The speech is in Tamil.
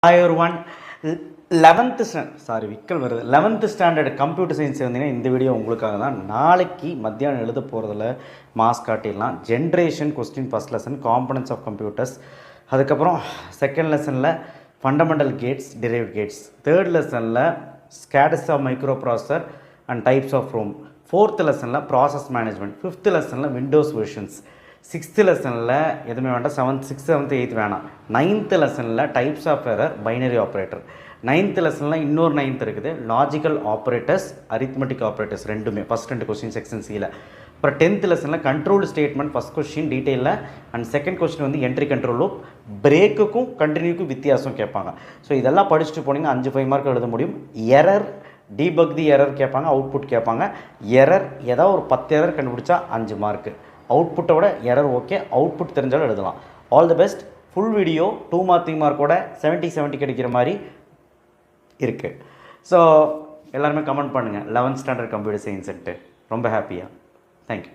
Hi everyone. 11th standard computer science வந்தீங்கன்னா இந்த வீடியோ உங்களுக்காக தான். நாளைக்கு மத்தியானம் எழுத போகிறதுல மார்க்ஸ் காட்டிடலாம். Generation question first lesson components of computers, அதுக்கப்புறம் செகண்ட் லெசனில் fundamental gates derived gates, third லெசனில் status of microprocessor and types of ROM, fourth லெசனில் ப்ராசஸ் மேனேஜ்மெண்ட், ஃபிஃப்த் லெசனில் விண்டோஸ் வெர்ஷன்ஸ், சிக்ஸ்த்து லெசனில் எதுவுமே வேண்டாம், சிக்ஸ்த் செவன்த் எயித் வேணாம். நைன்த்து லெசனில் types of error, binary operator. Ninth லெசனில் இன்னொரு நைன்த் இருக்குது, லாஜிக்கல் ஆப்ரேட்டர்ஸ், அரித்மெட்டிக் ஆப்ரேட்டர்ஸ், ரெண்டுமே ஃபஸ்ட் 2 கொஸ்டின் செக்ஷன் சியில். அப்புறம் 10th லெசனில் கண்ட்ரோல் ஸ்டேட்மெண்ட் ஃபஸ்ட் கொஸ்டின் டீட்டெயிலில், அண்ட் செகண்ட் கொஸ்டின் வந்து என்ட்ரி கண்ட்ரோல் லூப், பிரேக்குக்கும் கண்டினியூக்கும் வித்தியாசம் கேட்பாங்க. ஸோ இதெல்லாம் படிச்சுட்டு போனீங்கன்னா 5 மார்க் எழுத முடியும். எரர் டீபக் தி எரர் கேட்பாங்க, அவுட்புட் கேட்பாங்க. எரர் ஏதாவது ஒரு 10 எரர் கண்டுபிடிச்சா 5 மார்க்கு. அவுட்புட்டை விட எரர் ஓகே, அவுட்புட் தெரிஞ்சாலும் எழுதலாம். All the best. Full video 2 mark 3 மார்க்கோட 70 கிடைக்கிற மாதிரி இருக்குது. ஸோ எல்லாருமே கமெண்ட் பண்ணுங்கள் 11th ஸ்டாண்டர்ட் கம்ப்யூட்டர் சயின்ஸ்ன்ட்டு. ரொம்ப ஹாப்பியாக. தேங்க்யூ.